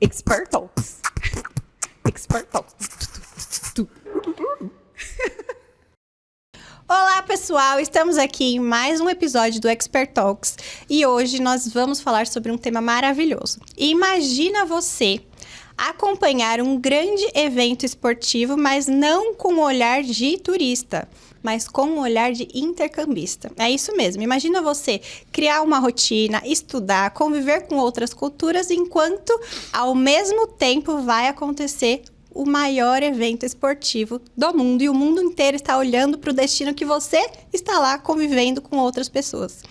Expert Talks. Expert Talks. Olá, pessoal! Estamos aqui em mais um episódio do Expert Talks e hoje nós vamos falar sobre um tema maravilhoso. Imagina você acompanhar um grande evento esportivo, mas não com o olhar de turista, mas com o olhar de intercambista. É isso mesmo. Imagina você criar uma rotina, estudar, conviver com outras culturas, enquanto ao mesmo tempo vai acontecer o maior evento esportivo do mundo. E o mundo inteiro está olhando para o destino que você está lá convivendo com outras pessoas.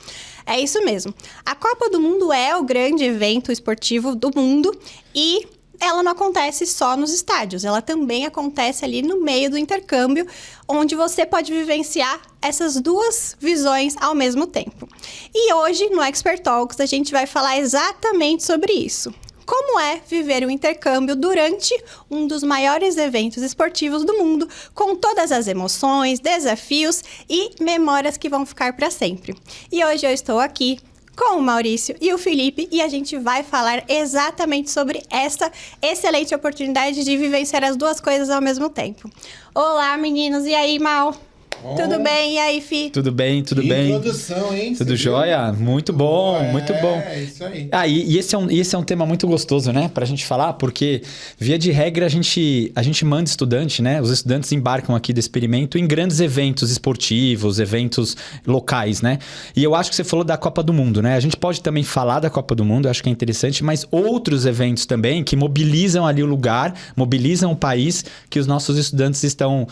É isso mesmo. A Copa do Mundo é o grande evento esportivo do mundo e ela não acontece só nos estádios, ela também acontece ali no meio do intercâmbio, onde você pode vivenciar essas duas visões ao mesmo tempo. E hoje, no Expert Talks, a gente vai falar exatamente sobre isso. Como é viver o intercâmbio durante um dos maiores eventos esportivos do mundo, com todas as emoções, desafios e memórias que vão ficar para sempre. E hoje eu estou aqui com o Maurício e o Felipe, e a gente vai falar exatamente sobre essa excelente oportunidade de vivenciar as duas coisas ao mesmo tempo. Olá, meninos, e aí, Mal? Bom. Tudo bem? E aí, Fi? Tudo bem, tudo Que bem. introdução, hein? Tudo jóia? Muito bom, muito bom. É, isso aí. E esse é um tema muito gostoso, né? Pra gente falar, porque, via de regra, a gente manda estudante, né? Os estudantes embarcam aqui do experimento em grandes eventos esportivos, eventos locais, né? E eu acho que você falou da Copa do Mundo, né? A gente pode também falar da Copa do Mundo, eu acho que é interessante, mas outros eventos também que mobilizam ali o lugar, mobilizam o país que os nossos estudantes estão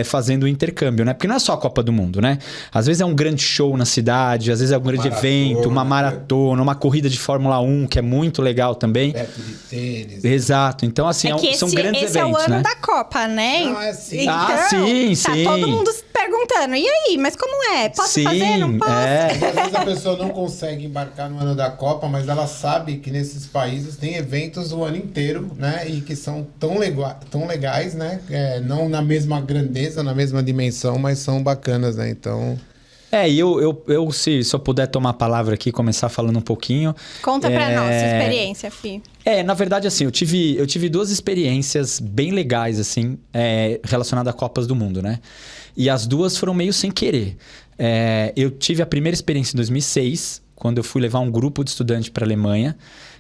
fazendo o intercâmbio, né? Porque não é só a Copa do Mundo, né? Às vezes é um grande show na cidade, às vezes é um grande evento, uma maratona, uma corrida de Fórmula 1, que é muito legal também. Perto de tênis. Exato. Então, assim, são grandes esse eventos, é o ano né? da Copa, né? Não, é assim. Então, Ah, sim, tá sim. todo mundo se perguntando, e aí, mas como é? Posso fazer? Não posso? Às vezes a pessoa não consegue embarcar no ano da Copa, mas ela sabe que nesses países tem eventos o ano inteiro, né? E que são tão legais, né? Não na mesma grandeza, na mesma dimensão, mas são bacanas, né? Então... E eu se eu puder tomar a palavra aqui, começar falando um pouquinho. Conta pra nós, sua experiência, Fi. Na verdade, assim, eu tive duas experiências bem legais, assim, relacionadas a Copas do Mundo, né? E as duas foram meio sem querer. Eu tive a primeira experiência em 2006, quando eu fui levar um grupo de estudante para a Alemanha.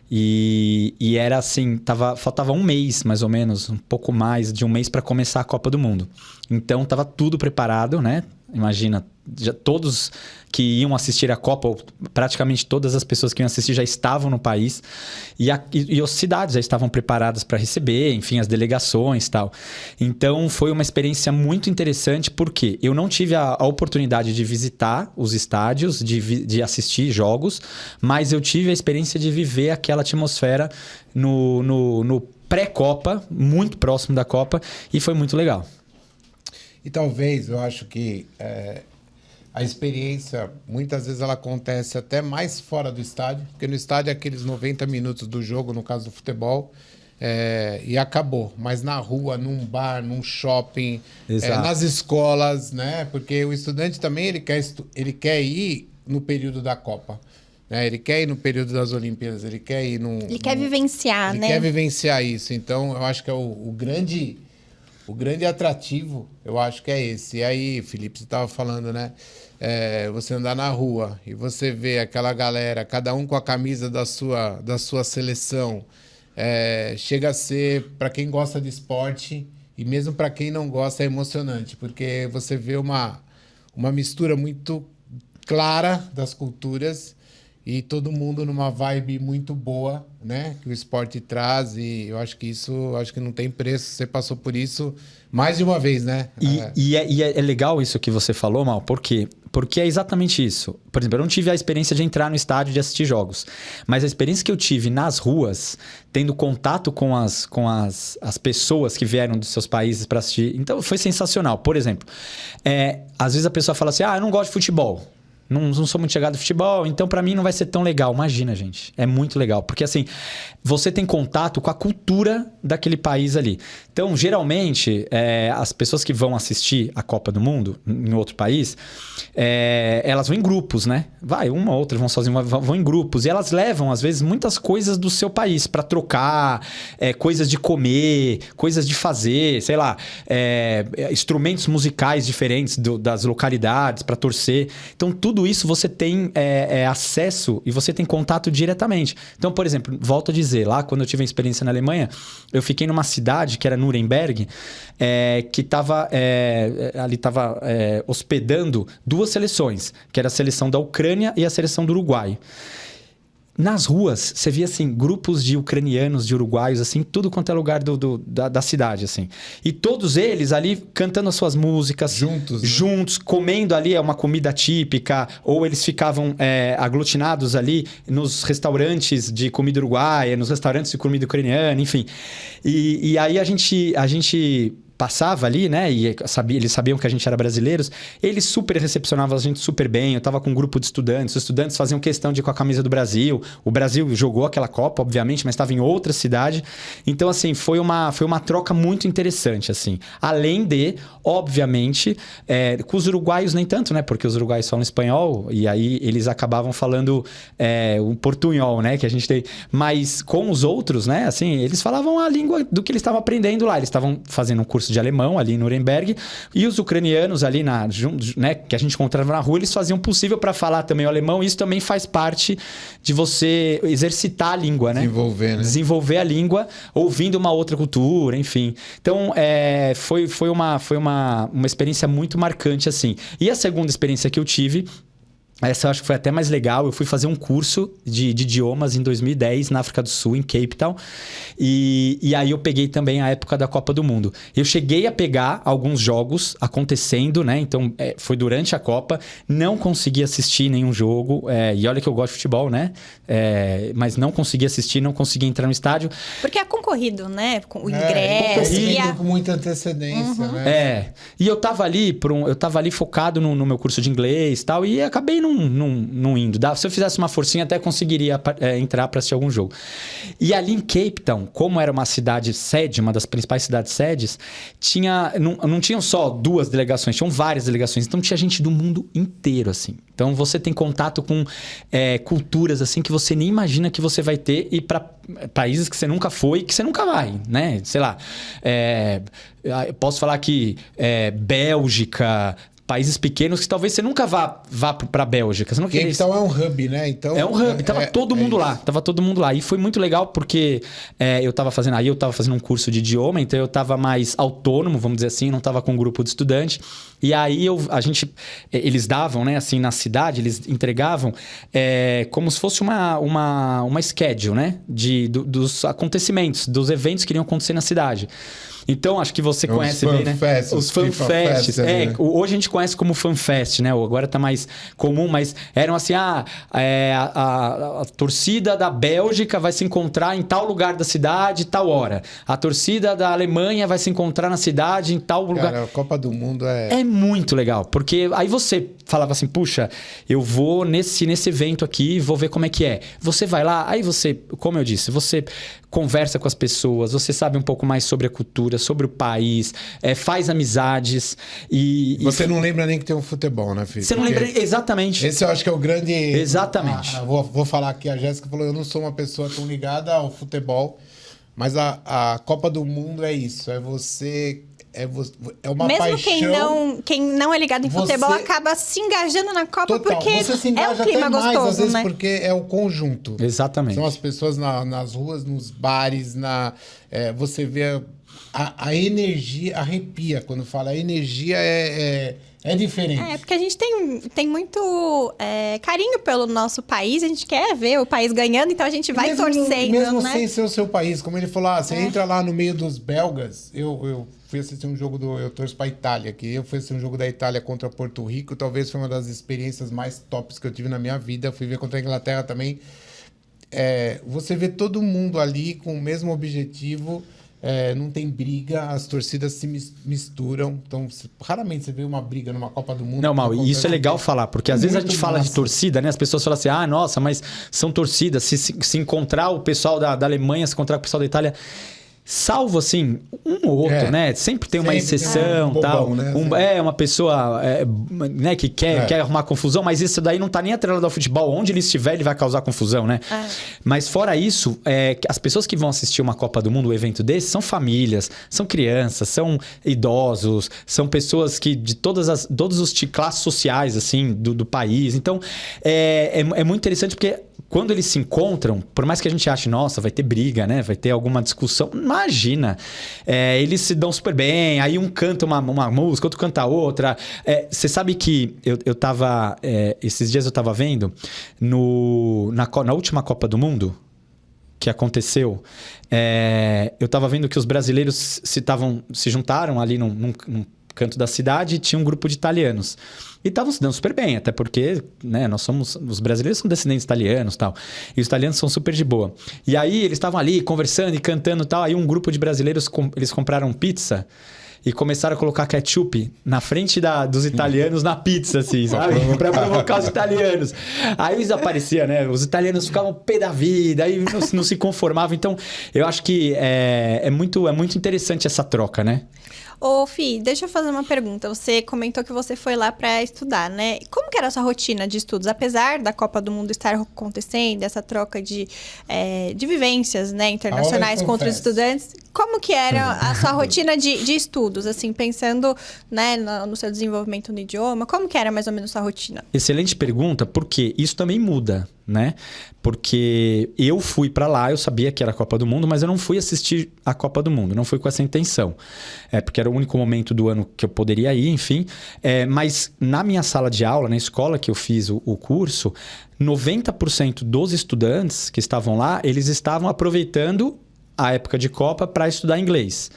E era assim, faltava um mês, mais ou menos, um pouco mais de um mês para começar a Copa do Mundo. Então, tava tudo preparado, né? Imagina, todos que iam assistir a Copa, ou praticamente todas as pessoas que iam assistir já estavam no país. E as cidades já estavam preparadas para receber, enfim, as delegações e tal. Então, foi uma experiência muito interessante, porque eu não tive a oportunidade de visitar os estádios, de assistir jogos, mas eu tive a experiência de viver aquela atmosfera no pré-Copa, muito próximo da Copa, e foi muito legal. E talvez, eu acho que a experiência, muitas vezes ela acontece até mais fora do estádio, porque no estádio é aqueles 90 minutos do jogo, no caso do futebol, e acabou. Mas na rua, num bar, num shopping, nas escolas, né? Porque o estudante também ele quer ir no período da Copa. Né? Ele quer ir no período das Olimpíadas, ele quer ir Ele quer vivenciar, né? Ele quer vivenciar isso. Então, eu acho que é o grande atrativo, eu acho que é esse. E aí, Felipe, você estava falando, né? Você andar na rua e você vê aquela galera, cada um com a camisa da sua seleção. Chega a ser, para quem gosta de esporte, e mesmo para quem não gosta, é emocionante, porque você vê uma mistura muito clara das culturas e todo mundo numa vibe muito boa, né? Que o esporte traz, e eu acho que acho que não tem preço. Você passou por isso mais de uma vez, né? E é legal isso que você falou, Mal, por quê? Porque é exatamente isso. Por exemplo, eu não tive a experiência de entrar no estádio de assistir jogos, mas a experiência que eu tive nas ruas, tendo contato com as pessoas que vieram dos seus países para assistir, então foi sensacional. Por exemplo, às vezes a pessoa fala assim, eu não gosto de futebol. Não sou muito chegado no futebol, então pra mim não vai ser tão legal. Imagina, gente. É muito legal. Porque assim, você tem contato com a cultura daquele país ali. Então, geralmente, as pessoas que vão assistir a Copa do Mundo em outro país, elas vão em grupos, né? Uma ou outra vão sozinhas, vão em grupos. E elas levam, às vezes, muitas coisas do seu país pra trocar, coisas de comer, coisas de fazer, sei lá, instrumentos musicais diferentes das localidades pra torcer. Então, tudo isso você tem acesso e você tem contato diretamente. Então, por exemplo, volto a dizer, lá quando eu tive a experiência na Alemanha, eu fiquei numa cidade que era Nuremberg, que estava hospedando duas seleções, que era a seleção da Ucrânia e a seleção do Uruguai. Nas ruas, você via, assim, grupos de ucranianos, de uruguaios, assim, tudo quanto é lugar da cidade, assim. E todos eles ali cantando as suas músicas. Juntos, né? Juntos, comendo ali uma comida típica, ou eles ficavam aglutinados ali nos restaurantes de comida uruguaia, nos restaurantes de comida ucraniana, enfim. E aí a gente passava ali, né? E eles sabiam que a gente era brasileiros. Eles super recepcionavam a gente super bem. Eu tava com um grupo de estudantes. Os estudantes faziam questão de ir com a camisa do Brasil. O Brasil jogou aquela Copa, obviamente, mas estava em outra cidade. Então, assim, foi uma troca muito interessante, assim. Além de, obviamente, com os uruguaios nem tanto, né? Porque os uruguaios falam espanhol e aí eles acabavam falando o portunhol, né? Que a gente tem. Mas com os outros, né? Assim, eles falavam a língua do que eles estavam aprendendo lá. Eles estavam fazendo um curso de alemão ali em Nuremberg, e os ucranianos ali, né, que a gente encontrava na rua, eles faziam o possível para falar também o alemão. Isso também faz parte de você exercitar a língua, né? Desenvolver, né? Desenvolver a língua, ouvindo uma outra cultura, enfim. Então, foi uma experiência muito marcante, assim. E a segunda experiência que eu tive, essa eu acho que foi até mais legal. Eu fui fazer um curso de idiomas em 2010 na África do Sul, em Cape Town. E aí eu peguei também a época da Copa do Mundo. Eu cheguei a pegar alguns jogos acontecendo, né? Então, foi durante a Copa. Não consegui assistir nenhum jogo. E olha que eu gosto de futebol, né? Mas não consegui assistir, não consegui entrar no estádio. Porque é concorrido, né? Com o ingresso. Com muita antecedência, né? E eu tava ali, focado no meu curso de inglês e tal. E acabei não indo. Se eu fizesse uma forcinha, até conseguiria entrar para assistir algum jogo. E ali em Cape Town, como era uma cidade sede, uma das principais cidades sedes, não tinham só duas delegações, tinham várias delegações. Então tinha gente do mundo inteiro, assim. Então você tem contato com culturas, assim, que você nem imagina que você vai ter, e para países que você nunca foi e que você nunca vai, né? Sei lá, posso falar que Bélgica, países pequenos que talvez você nunca vá para a Bélgica. Você não queria... Então é um hub, né? Então, é um hub. Tava todo mundo lá. Tava todo mundo lá. E foi muito legal porque eu tava fazendo um curso de idioma, então eu tava mais autônomo, vamos dizer assim, não tava com um grupo de estudante. E aí eles davam, né, assim, na cidade, eles entregavam como se fosse uma schedule, né? Dos acontecimentos, dos eventos que iriam acontecer na cidade. Então, acho que você conhece bem, né? Os fanfests. Hoje a gente conhece como fanfest, né? Agora tá mais comum, mas eram assim, a torcida da Bélgica vai se encontrar em tal lugar da cidade, tal hora. A torcida da Alemanha vai se encontrar na cidade, em tal lugar. Cara, a Copa do Mundo é muito legal, porque aí você falava assim, puxa, eu vou nesse evento aqui, vou ver como é que é. Você vai lá, aí você, como eu disse, você conversa com as pessoas, você sabe um pouco mais sobre a cultura, sobre o país, faz amizades e... Você não lembra nem que tem um futebol, né, filho? Você não lembra... Exatamente. Esse eu acho que é o grande... Exatamente. Vou falar aqui, a Jéssica falou, eu não sou uma pessoa tão ligada ao futebol, mas a Copa do Mundo é isso, é uma mesmo paixão. Quem não é ligado em futebol acaba se engajando na Copa. Total, porque você se engaja é um clima até mais, gostoso, às vezes, né? porque é o conjunto. Exatamente. São as pessoas nas ruas, nos bares, você vê a energia, arrepia quando fala. A energia é diferente. Porque a gente tem muito carinho pelo nosso país, a gente quer ver o país ganhando, então a gente vai mesmo, torcendo, mesmo né? sem ser o seu país. Como ele falou, você entra lá no meio dos belgas. Eu fui assistir um jogo eu torço pra Itália aqui. Eu fui assistir um jogo da Itália contra Porto Rico. Talvez foi uma das experiências mais tops que eu tive na minha vida. Fui ver contra a Inglaterra também. Você vê todo mundo ali com o mesmo objetivo. não tem briga, as torcidas se misturam. Então, raramente você vê uma briga numa Copa do Mundo. Não, Mal, e isso é legal falar, porque às vezes a gente fala de massa. torcida, né? As pessoas falam assim, nossa, mas são torcidas. Se encontrar o pessoal da Alemanha, se encontrar com o pessoal da Itália... Salvo, assim, um ou outro, né? Sempre tem uma exceção, tal. Bobão, né? Uma pessoa né, que quer arrumar confusão, mas isso daí não tá nem atrelado ao futebol. Onde ele estiver, ele vai causar confusão, né? Mas fora isso, as pessoas que vão assistir uma Copa do Mundo, um evento desse, são famílias, são crianças, são idosos, são pessoas que de todos os classes sociais, assim, do país. Então, é muito interessante porque... Quando eles se encontram, por mais que a gente ache, nossa, vai ter briga, né? Vai ter alguma discussão. Imagina! Eles se dão super bem, aí um canta uma música, outro canta outra. Você sabe que eu tava... esses dias eu tava vendo na última Copa do Mundo que aconteceu, eu tava vendo que os brasileiros se juntaram ali num canto da cidade e tinha um grupo de italianos. E estavam se dando super bem, até porque, né, os brasileiros são descendentes italianos e tal. E os italianos são super de boa. E aí eles estavam ali conversando e cantando e tal. Aí um grupo de brasileiros, eles compraram pizza e começaram a colocar ketchup na frente dos italianos na pizza, assim, sabe? Pra provocar os italianos. Aí eles apareciam, né? Os italianos ficavam pé da vida, aí não se conformavam. Então, eu acho que é muito interessante essa troca, né? Ô, Fih, deixa eu fazer uma pergunta. Você comentou que você foi lá para estudar, né? Como que era a sua rotina de estudos? Apesar da Copa do Mundo estar acontecendo, essa troca de vivências, né, internacionais contra os estudantes, como que era a sua rotina de estudos? Assim, pensando, né, no seu desenvolvimento no idioma, como que era mais ou menos a sua rotina? Excelente pergunta, porque isso também muda, né? Porque eu fui para lá, eu sabia que era a Copa do Mundo, mas eu não fui assistir a Copa do Mundo, não fui com essa intenção. Porque era o único momento do ano que eu poderia ir, enfim. Mas na minha sala de aula, na escola que eu fiz o curso, 90% dos estudantes que estavam lá, eles estavam aproveitando a época de Copa para estudar inglês.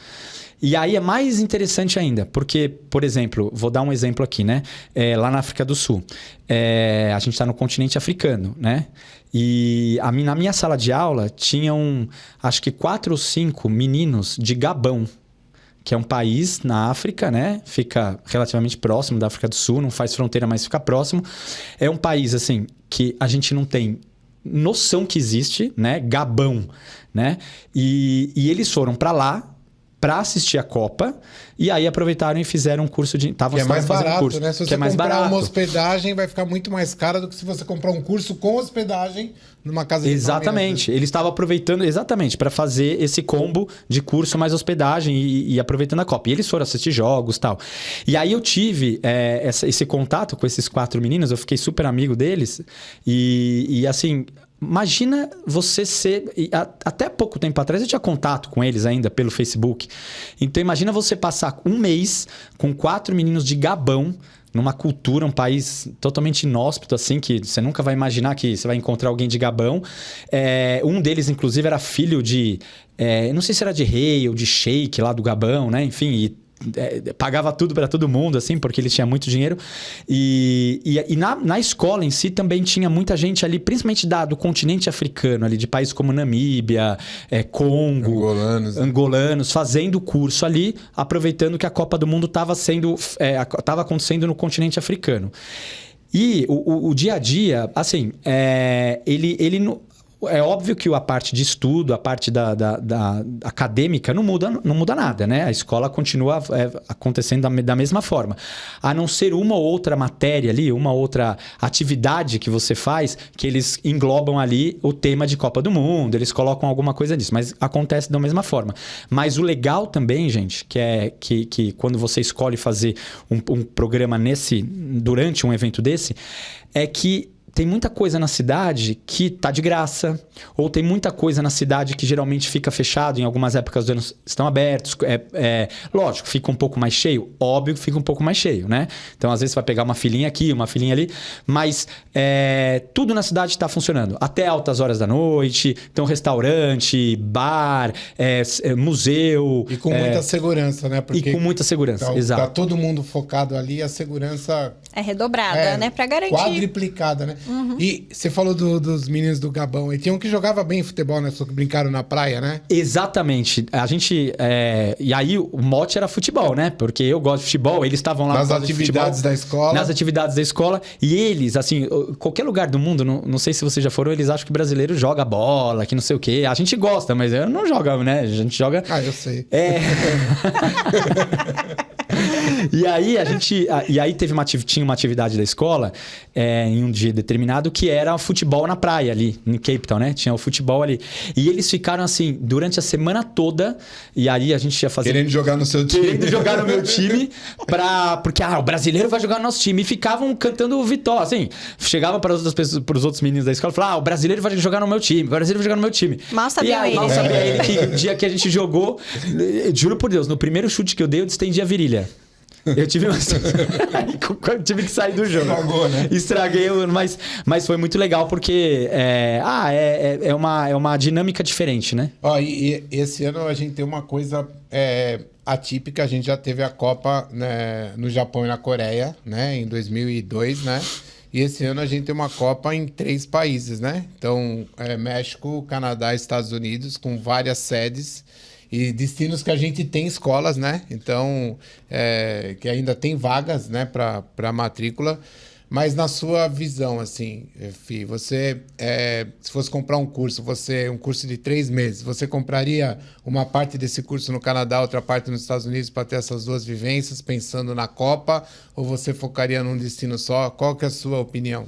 E aí é mais interessante ainda, porque, por exemplo, vou dar um exemplo aqui, né? Lá na África do Sul, a gente está no continente africano, né? E na minha sala de aula tinham, acho que 4 ou 5 meninos de Gabão, que é um país na África, né? Fica relativamente próximo da África do Sul, não faz fronteira, mas fica próximo. É um país, assim, que a gente não tem noção que existe, né? Gabão, né? E eles foram para lá para assistir a Copa e aí aproveitaram e fizeram um curso de... Que é mais barato, né? Se você comprar uma barato. Hospedagem, vai ficar muito mais cara do que se você comprar um curso com hospedagem numa casa de Exatamente. Eles estavam aproveitando exatamente para fazer esse combo de curso mais hospedagem e aproveitando a Copa. E eles foram assistir jogos e tal. E aí eu tive esse contato com esses 4 meninos, eu fiquei super amigo deles e assim... Imagina você ser... Até pouco tempo atrás eu tinha contato com eles ainda pelo Facebook. Então imagina você passar um mês com 4 meninos de Gabão, numa cultura, um país totalmente inóspito, assim, que você nunca vai imaginar que você vai encontrar alguém de Gabão. Um deles, inclusive, era filho de... não sei se era de rei ou de sheik lá do Gabão, né? Enfim, pagava tudo para todo mundo, assim, porque ele tinha muito dinheiro. E na escola em si também tinha muita gente ali, principalmente do continente africano, ali, de países como Namíbia, Congo, angolanos, fazendo curso ali, aproveitando que a Copa do Mundo estava acontecendo no continente africano. E o dia a dia, assim, ele é óbvio que a parte de estudo, a parte da acadêmica não muda nada, né? A escola continua acontecendo da mesma forma. A não ser uma ou outra matéria ali, uma outra atividade que você faz, que eles englobam ali o tema de Copa do Mundo, eles colocam alguma coisa nisso, mas acontece da mesma forma. Mas o legal também, gente, que quando você escolhe fazer um programa durante um evento desse, é que tem muita coisa na cidade que tá de graça, ou tem muita coisa na cidade que geralmente fica fechado, em algumas épocas do ano estão abertos. Lógico, fica um pouco mais cheio, óbvio que fica um pouco mais cheio, né? Então, às vezes, você vai pegar uma filinha aqui, uma filinha ali, mas tudo na cidade está funcionando. Até altas horas da noite, então restaurante, bar, museu. E com muita segurança, né? Porque com muita segurança, exato. Tá todo mundo focado ali, a segurança... É redobrada, né? Para garantir... Quadriplicada, né? E você falou dos meninos do Gabão. E tinha um que jogava bem futebol, né? Só que brincaram na praia, né? Exatamente. A gente... E aí o mote era futebol, né? Porque eu gosto de futebol, eles estavam lá... Nas atividades da escola. Nas atividades da escola. E eles, assim, qualquer lugar do mundo, não sei se vocês já foram, eles acham que brasileiro joga bola, que não sei o quê. A gente gosta, mas eu não jogo, né? A gente joga... Ah, eu sei. E aí tinha uma atividade da escola em um dia determinado que era futebol na praia ali, em Cape Town, né? Tinha o futebol ali. E eles ficaram assim, durante a semana toda, e aí a gente ia fazer... Querendo jogar no seu time. Querendo jogar no meu time, porque o brasileiro vai jogar no nosso time. E ficavam cantando vitória, assim. Chegava para os outros meninos da escola e falavam, o brasileiro vai jogar no meu time, o brasileiro vai jogar no meu time. Mal sabia ele. Mal sabia ele que o dia que a gente jogou, juro por Deus, no primeiro chute que eu dei, eu distendi a virilha. Eu tive tive que sair do jogo. Estragou, né? Estraguei, mas foi muito legal porque é uma dinâmica diferente, né? Ó, e esse ano a gente tem uma coisa atípica. A gente já teve a Copa, né, no Japão e na Coreia, né, em 2002, né? E esse ano a gente tem uma Copa em 3 países, né? Então, México, Canadá e Estados Unidos, com várias sedes. E destinos que a gente tem escolas, né? Então, que ainda tem vagas, né, para matrícula. Mas na sua visão, assim, Fih, você, se fosse comprar um curso de 3 meses, você compraria uma parte desse curso no Canadá, outra parte nos Estados Unidos para ter essas 2 vivências, pensando na Copa? Ou você focaria num destino só? Qual que é a sua opinião?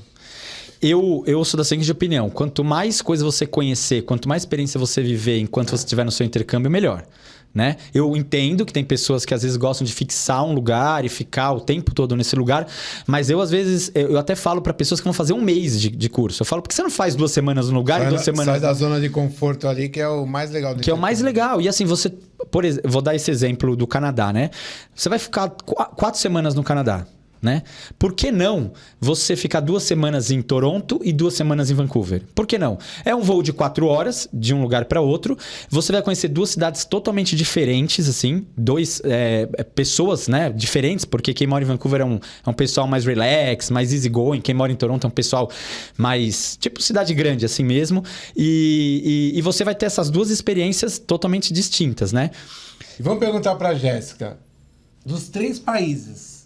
Eu sou da seguinte opinião. Quanto mais coisa você conhecer, quanto mais experiência você viver enquanto você estiver no seu intercâmbio, melhor. Né? Eu entendo que tem pessoas que às vezes gostam de fixar um lugar e ficar o tempo todo nesse lugar, mas eu às vezes, eu até falo para pessoas que vão fazer um mês de curso. Eu falo, por que você não faz 2 semanas no lugar e 2 semanas... Sai da zona de conforto ali, que é o mais legal. Que é o mais legal. E assim, você... Por exemplo, vou dar esse exemplo do Canadá, né? Você vai ficar 4 semanas no Canadá. Né? Por que não você ficar 2 semanas em Toronto e 2 semanas em Vancouver? Por que não? É um voo de 4 horas de um lugar para outro. Você vai conhecer 2 cidades totalmente diferentes, assim, 2 pessoas, né, diferentes, porque quem mora em Vancouver é um pessoal mais relax, mais easygoing. Quem mora em Toronto é um pessoal mais tipo cidade grande, assim mesmo. E você vai ter essas 2 experiências totalmente distintas, né? E vamos perguntar para a Jéssica, dos 3 países,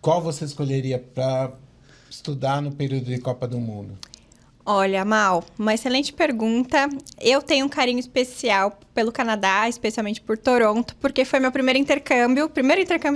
qual você escolheria para estudar no período de Copa do Mundo? Olha, Mal, uma excelente pergunta. Eu tenho um carinho especial pelo Canadá, especialmente por Toronto, porque foi meu primeiro intercâmbio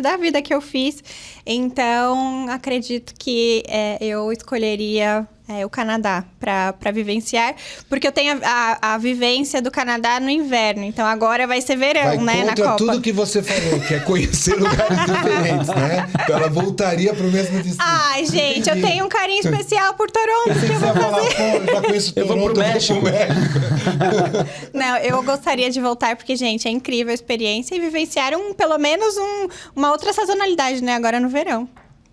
da vida que eu fiz. Então, acredito que eu escolheria o Canadá para vivenciar, porque eu tenho a vivência do Canadá no inverno. Então, agora vai ser verão, né, na Copa. Tudo que você falou, que é conhecer lugares diferentes, né? Então, ela voltaria para o mesmo destino. Ai, gente, eu tenho um carinho especial por Toronto. Que eu vou fazer. Eu já conheço Toronto, eu vou pro México. Não, eu gostaria de voltar, porque, gente, é incrível a experiência e vivenciar pelo menos uma outra sazonalidade, né? Agora no verão.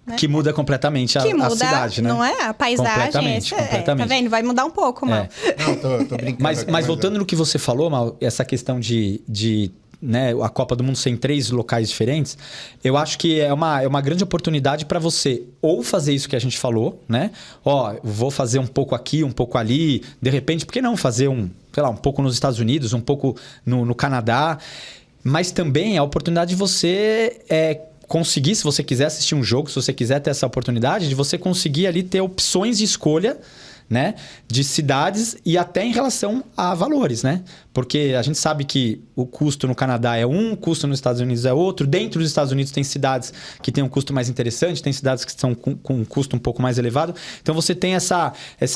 Né? Que muda completamente a cidade, né? Não é? A paisagem. Completamente. Tá vendo? Vai mudar um pouco, Mal. Não, tô brincando. Mas voltando no que você falou, Mal, essa questão de né, a Copa do Mundo ser em 3 locais diferentes, eu acho que é uma grande oportunidade para você ou fazer isso que a gente falou, né? Vou fazer um pouco aqui, um pouco ali, de repente, por que não fazer um pouco nos Estados Unidos, um pouco no Canadá, mas também a oportunidade de você conseguir, se você quiser assistir um jogo, se você quiser ter essa oportunidade, de você conseguir ali ter opções de escolha, né, de cidades e até em relação a valores, né? Porque a gente sabe que o custo no Canadá é um, o custo nos Estados Unidos é outro. Dentro dos Estados Unidos tem cidades que têm um custo mais interessante, tem cidades que estão com um custo um pouco mais elevado. Então você tem essa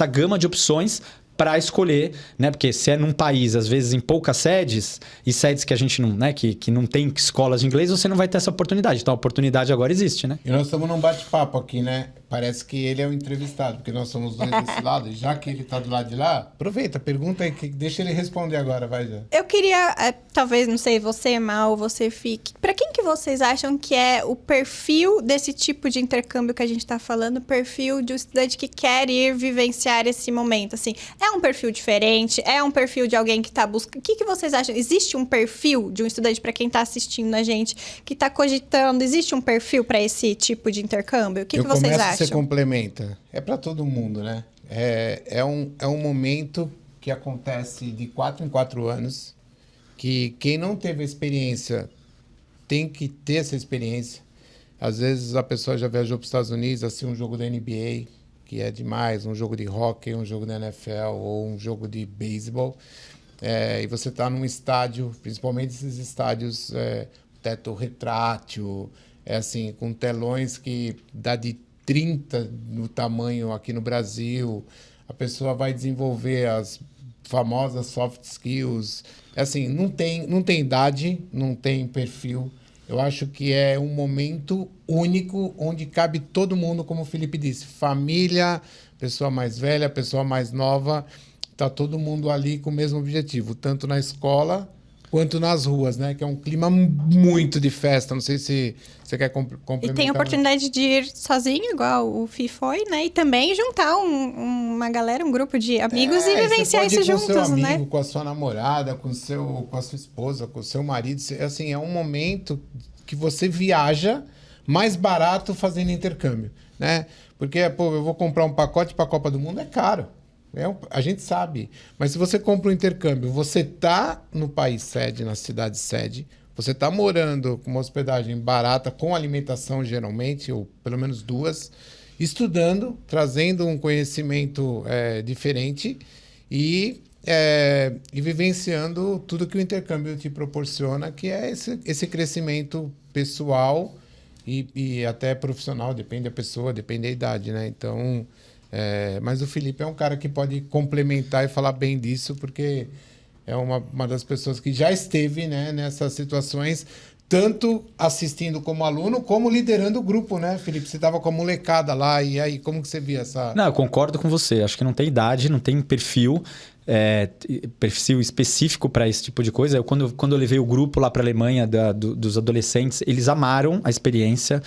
gama de opções para escolher, né? Porque se é num país, às vezes em poucas sedes, e sedes que a gente não, né, que não tem escolas de inglês, você não vai ter essa oportunidade. Então a oportunidade agora existe, né? E nós estamos num bate-papo aqui, né? Parece que ele é o entrevistado, porque nós somos 2 desse lado, e já que ele tá do lado de lá, aproveita, pergunta aí, deixa ele responder agora, vai já. Eu queria, talvez, não sei, você, Mal, você fique... Para quem que vocês acham que é o perfil desse tipo de intercâmbio que a gente está falando, o perfil de um estudante que quer ir vivenciar esse momento? Assim, é um perfil diferente? É um perfil de alguém que está buscando? O que vocês acham? Existe um perfil de um estudante, para quem está assistindo a gente, que está cogitando? Existe um perfil para esse tipo de intercâmbio? O que vocês acham? Você complementa. É para todo mundo, né? É um momento que acontece de 4 em 4 anos, que quem não teve a experiência tem que ter essa experiência. Às vezes a pessoa já viajou para os Estados Unidos, assim, um jogo da NBA, que é demais, um jogo de hockey, um jogo da NFL ou um jogo de beisebol. E você está num estádio, principalmente esses estádios teto retrátil, assim, com telões que dá de 30 no tamanho aqui no Brasil. A pessoa vai desenvolver as famosas soft skills. Assim, não tem idade, não tem perfil. Eu acho que é um momento único onde cabe todo mundo, como o Felipe disse. Família, pessoa mais velha, pessoa mais nova. Está todo mundo ali com o mesmo objetivo, tanto na escola quanto nas ruas, né? Que é um clima muito de festa. Não sei se você quer complementar. E tem a oportunidade de ir sozinho, igual o Fih foi, né? E também juntar uma galera, um grupo de amigos e vivenciar isso juntos, né? Com seu amigo, né? com a sua namorada, com a sua esposa, com o seu marido. Assim, é um momento que você viaja mais barato fazendo intercâmbio, né? Porque, pô, eu vou comprar um pacote para a Copa do Mundo, é caro. A gente sabe. Mas se você compra um intercâmbio, você está no país sede, na cidade sede, você está morando com uma hospedagem barata, com alimentação geralmente, ou pelo menos 2, estudando, trazendo um conhecimento diferente e vivenciando tudo que o intercâmbio te proporciona, que é esse crescimento pessoal e até profissional, depende da pessoa, depende da idade, né? Então... mas o Felipe é um cara que pode complementar e falar bem disso, porque é uma das pessoas que já esteve, né, nessas situações, tanto assistindo como aluno, como liderando o grupo, né, Felipe? Você estava com a molecada lá, e aí, como que você via essa... Não, eu concordo com você. Acho que não tem idade, não tem perfil específico para esse tipo de coisa. Quando eu levei o grupo lá para a Alemanha dos adolescentes, eles amaram a experiência.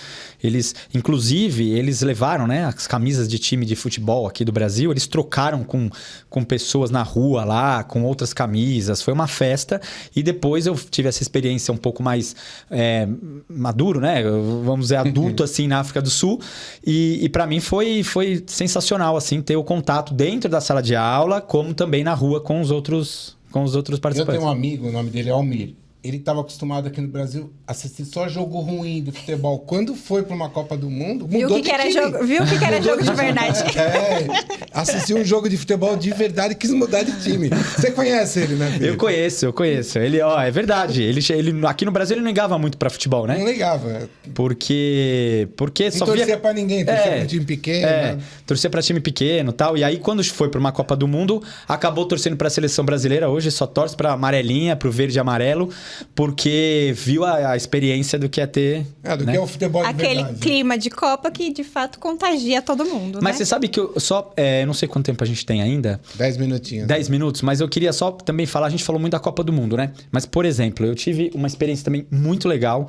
Inclusive, eles levaram, né, as camisas de time de futebol aqui do Brasil, eles trocaram com pessoas na rua lá, com outras camisas. Foi uma festa. E depois eu tive essa experiência um pouco mais maduro, né? Vamos dizer, adulto, assim, na África do Sul. E para mim foi sensacional, assim, ter o contato dentro da sala de aula, como também na rua com os outros participantes. Eu tenho um amigo, o nome dele é Almir. Ele estava acostumado aqui no Brasil a assistir só jogo ruim de futebol. Quando foi para uma Copa do Mundo, mudou de time. Viu que era jogo de verdade. Assistiu um jogo de futebol de verdade e quis mudar de time. Você conhece ele, né, Felipe? Eu conheço. Ele, é verdade. Ele, aqui no Brasil ele não ligava muito para futebol, né? Não ligava. Porque só torcia para ninguém, torcia para time pequeno. Torcia para time pequeno e tal. E aí, quando foi para uma Copa do Mundo, acabou torcendo para a seleção brasileira. Hoje só torce para amarelinha, para o verde e amarelo, porque viu a experiência do que é ter... que é o futebol de aquele verdade. Clima de Copa que, de fato, contagia todo mundo, Mas né? você sabe que eu só... não sei quanto tempo a gente tem ainda. 10 minutinhos. 10 minutos, mas eu queria só também falar... A gente falou muito da Copa do Mundo, né? Mas, por exemplo, eu tive uma experiência também muito legal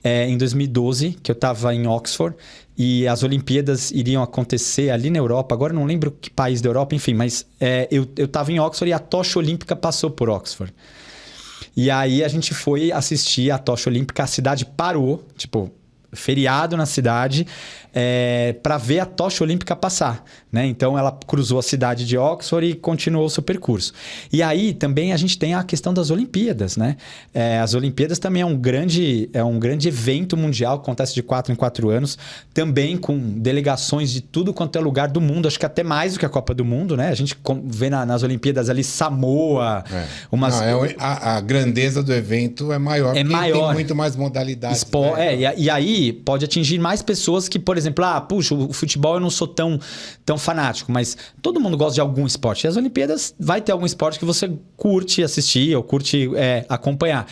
em 2012, que eu estava em Oxford, e as Olimpíadas iriam acontecer ali na Europa. Agora eu não lembro que país da Europa, enfim, mas eu estava em Oxford e a tocha olímpica passou por Oxford. E aí a gente foi assistir a tocha olímpica, a cidade parou, tipo, feriado na cidade, para ver a tocha olímpica passar, né? Então ela cruzou a cidade de Oxford e continuou o seu percurso. E aí também a gente tem a questão das Olimpíadas, né? As Olimpíadas também é um grande evento mundial, acontece de 4 em 4 anos, também com delegações de tudo quanto é lugar do mundo, acho que até mais do que a Copa do Mundo, né? A gente vê nas Olimpíadas ali Samoa, a grandeza do evento é maior, porque tem muito mais modalidades. E aí pode atingir mais pessoas que, por exemplo, puxa, o futebol eu não sou tão fanático, mas todo mundo gosta de algum esporte. E as Olimpíadas vai ter algum esporte que você curte assistir ou curte acompanhar.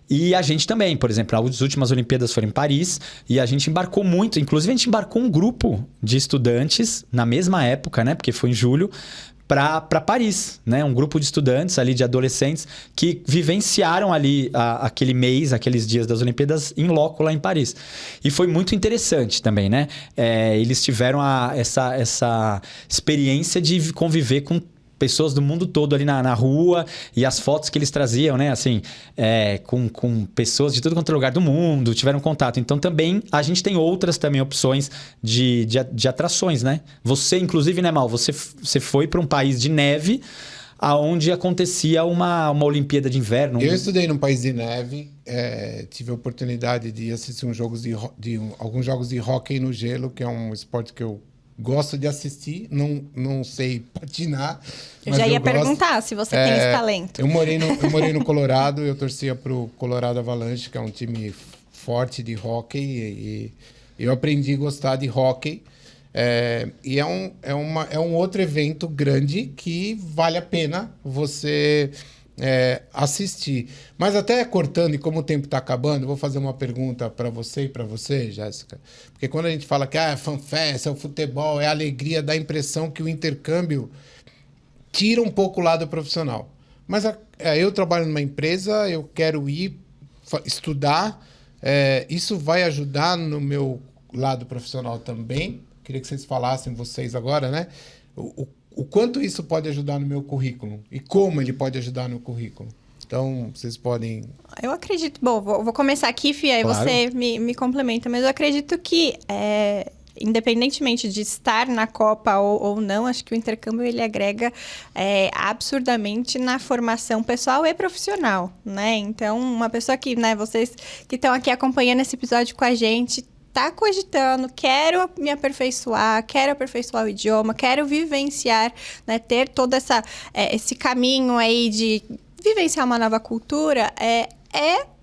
E a gente também, por exemplo, as últimas Olimpíadas foram em Paris e a gente embarcou muito. Inclusive, a gente embarcou um grupo de estudantes na mesma época, né? Porque foi em julho, para Paris, né? Um grupo de estudantes ali, de adolescentes, que vivenciaram ali aquele mês, aqueles dias das Olimpíadas em loco lá em Paris. E foi muito interessante também, né? Eles tiveram essa experiência de conviver com pessoas do mundo todo ali na rua, e as fotos que eles traziam, né? Assim, com pessoas de tudo quanto é lugar do mundo, tiveram contato. Então, também, a gente tem outras também opções de atrações, né? Você, inclusive, né, Mal? Você foi para um país de neve, aonde acontecia uma Olimpíada de Inverno. Eu estudei num país de neve, tive a oportunidade de assistir alguns jogos de hóquei no gelo, que é um esporte que eu gosto de assistir, não sei patinar. Eu já ia perguntar se você tem esse talento. Eu morei no Colorado, eu torcia pro Colorado Avalanche, que é um time forte de hóquei, e eu aprendi a gostar de hóquei. E é um outro evento grande que vale a pena você assistir. Mas até cortando, e como o tempo está acabando, eu vou fazer uma pergunta para você e para você, Jéssica. Porque quando a gente fala que é fanfest, é o futebol, é a alegria, dá a impressão que o intercâmbio tira um pouco o lado profissional. Mas eu trabalho numa empresa, eu quero ir estudar, isso vai ajudar no meu lado profissional também. Queria que vocês falassem, vocês agora, né? O quanto isso pode ajudar no meu currículo e como ele pode ajudar no currículo. Então, vocês podem... Eu acredito... Bom, vou começar aqui, Fia, aí claro. Você me complementa. Mas eu acredito que, independentemente de estar na Copa ou não, acho que o intercâmbio ele agrega absurdamente na formação pessoal e profissional, né? Então, uma pessoa que, né, vocês que estão aqui acompanhando esse episódio com a gente... Tá cogitando, quero me aperfeiçoar, quero aperfeiçoar o idioma, quero vivenciar, né, ter todo esse caminho aí de vivenciar uma nova cultura,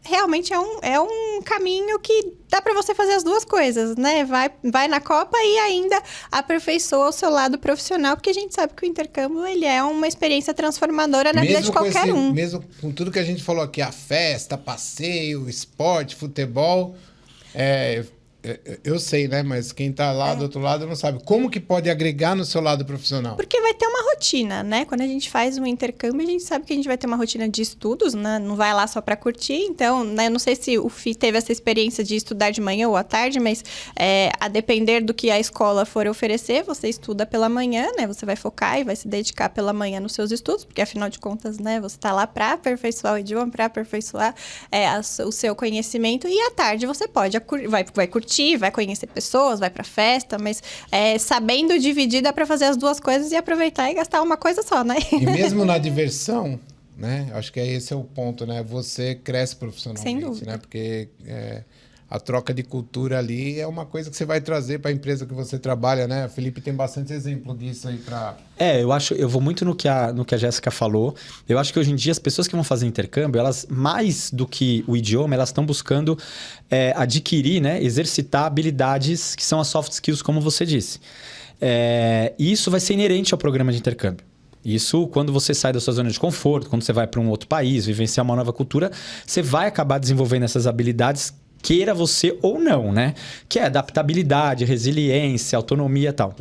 realmente é um caminho que dá para você fazer as duas coisas, né? Vai na Copa e ainda aperfeiçoa o seu lado profissional, porque a gente sabe que o intercâmbio ele é uma experiência transformadora na vida de qualquer um. Mesmo com tudo que a gente falou aqui, a festa, passeio, esporte, futebol, eu sei, né? Mas quem tá lá do outro lado não sabe. Como que pode agregar no seu lado profissional? Porque vai ter uma rotina, né? Quando a gente faz um intercâmbio, a gente sabe que a gente vai ter uma rotina de estudos, né? Não vai lá só para curtir. Então, né? Eu não sei se o Fih teve essa experiência de estudar de manhã ou à tarde, mas a depender do que a escola for oferecer, você estuda pela manhã, né? Você vai focar e vai se dedicar pela manhã nos seus estudos, porque afinal de contas, né? Você tá lá para aperfeiçoar o idioma, para aperfeiçoar o seu conhecimento. E à tarde você vai curtir, vai conhecer pessoas, vai pra festa, mas sabendo dividir, dá pra fazer as duas coisas e aproveitar e gastar uma coisa só, né? E mesmo na diversão, né? Acho que esse é o ponto, né? Você cresce profissionalmente, sem dúvida, né? Porque a troca de cultura ali é uma coisa que você vai trazer para a empresa que você trabalha, né? O Felipe tem bastante exemplo disso aí para... eu vou muito no que a Jéssica falou. Eu acho que hoje em dia as pessoas que vão fazer intercâmbio, elas, mais do que o idioma, elas estão buscando adquirir, né? Exercitar habilidades que são as soft skills, como você disse. E isso vai ser inerente ao programa de intercâmbio. Isso, quando você sai da sua zona de conforto, quando você vai para um outro país, vivenciar uma nova cultura, você vai acabar desenvolvendo essas habilidades, queira você ou não, né? Que é adaptabilidade, resiliência, autonomia e tal.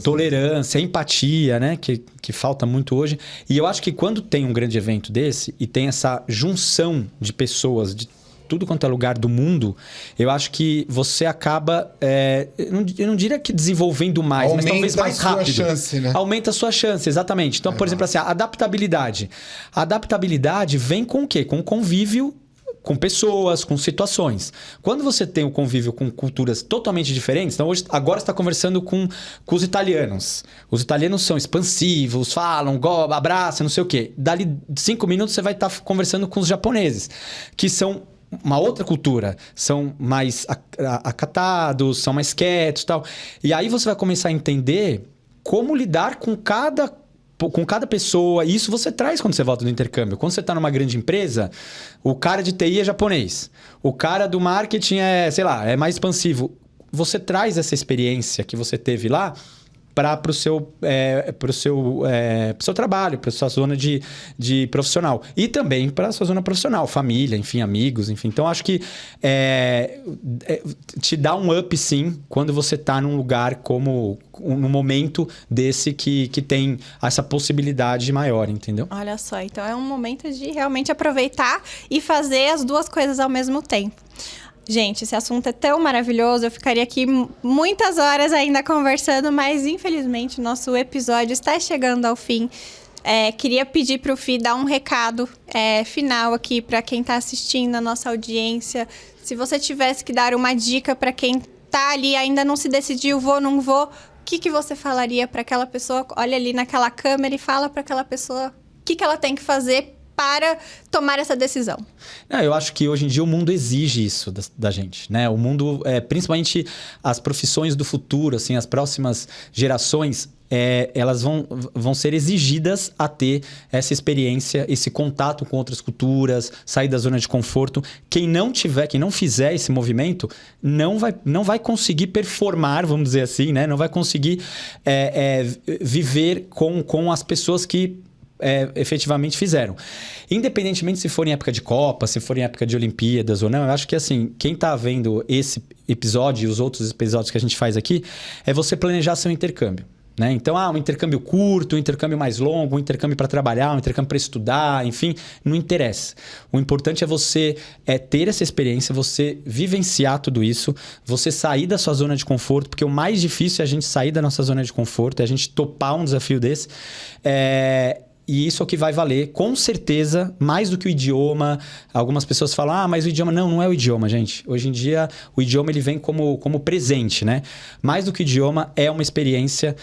Tolerância, empatia, né? Que falta muito hoje. E eu acho que quando tem um grande evento desse e tem essa junção de pessoas de tudo quanto é lugar do mundo, eu acho que você acaba, eu não diria que desenvolvendo mais, mas talvez mais rápido. Aumenta a sua chance, né? Aumenta a sua chance, exatamente. Então, por exemplo, assim, a adaptabilidade. A adaptabilidade vem com o quê? Com o convívio com pessoas, com situações. Quando você tem o convívio com culturas totalmente diferentes, então agora você está conversando com os italianos. Os italianos são expansivos, falam, abraçam, não sei o quê. Dali 5 minutos você vai estar conversando com os japoneses, que são uma outra cultura, são mais acatados, são mais quietos e tal. E aí você vai começar a entender como lidar com cada pessoa. E isso você traz quando você volta do intercâmbio. Quando você está numa grande empresa, o cara de TI é japonês. O cara do marketing é mais expansivo. Você traz essa experiência que você teve lá para o seu trabalho, para sua zona de profissional. E também para a sua zona profissional, família, enfim, amigos, enfim. Então, acho que te dá um up, sim, quando você está num lugar como... num momento desse que tem essa possibilidade maior, entendeu? Olha só, então é um momento de realmente aproveitar e fazer as duas coisas ao mesmo tempo. Gente, esse assunto é tão maravilhoso, eu ficaria aqui muitas horas ainda conversando, mas infelizmente nosso episódio está chegando ao fim. Queria pedir para o Fih dar um recado final aqui para quem está assistindo, a nossa audiência. Se você tivesse que dar uma dica para quem está ali, ainda não se decidiu, vou, não vou, o que você falaria para aquela pessoa? Olha ali naquela câmera e fala para aquela pessoa o que ela tem que fazer para tomar essa decisão. Eu acho que hoje em dia o mundo exige isso da gente, né? O mundo, principalmente as profissões do futuro, assim, as próximas gerações, elas vão ser exigidas a ter essa experiência, esse contato com outras culturas, sair da zona de conforto. Quem não fizer esse movimento, não vai conseguir performar, vamos dizer assim, né? Não vai conseguir viver com as pessoas que efetivamente fizeram. Independentemente se for em época de Copa, se for em época de Olimpíadas ou não, eu acho que assim, quem tá vendo esse episódio e os outros episódios que a gente faz aqui, é você planejar seu intercâmbio. Né? Então, um intercâmbio curto, um intercâmbio mais longo, um intercâmbio para trabalhar, um intercâmbio para estudar, enfim, não interessa. O importante é você ter essa experiência, você vivenciar tudo isso, você sair da sua zona de conforto, porque o mais difícil é a gente sair da nossa zona de conforto, é a gente topar um desafio desse. E isso é o que vai valer, com certeza, mais do que o idioma. Algumas pessoas falam, mas o idioma... Não é o idioma, gente. Hoje em dia, o idioma ele vem como presente, né? Mais do que o idioma, é uma experiência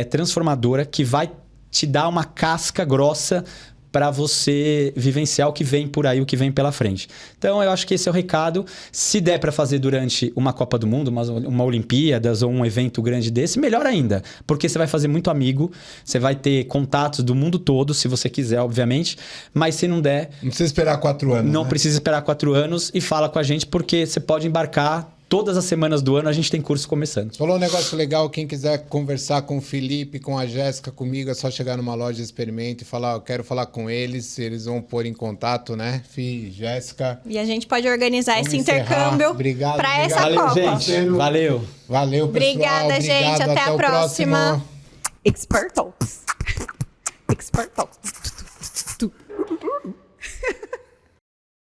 transformadora que vai te dar uma casca grossa para você vivenciar o que vem por aí, o que vem pela frente. Então, eu acho que esse é o recado. Se der para fazer durante uma Copa do Mundo, uma Olimpíadas ou um evento grande desse, melhor ainda. Porque você vai fazer muito amigo, você vai ter contatos do mundo todo, se você quiser, obviamente. Mas se não der... Não precisa esperar 4 anos, Não né? precisa esperar 4 anos e fala com a gente, porque você pode embarcar... Todas as semanas do ano a gente tem curso começando. Falou um negócio legal, quem quiser conversar com o Felipe, com a Jéssica, comigo, é só chegar numa loja de experimento e falar, eu quero falar com eles vão pôr em contato, né? Fih, Jéssica. E a gente pode organizar Vamos esse intercâmbio para essa Valeu, Copa. gente. Valeu. Valeu, pessoal. Obrigada, gente. Até a o próxima. próximo. Expert Talks. Expert Talks.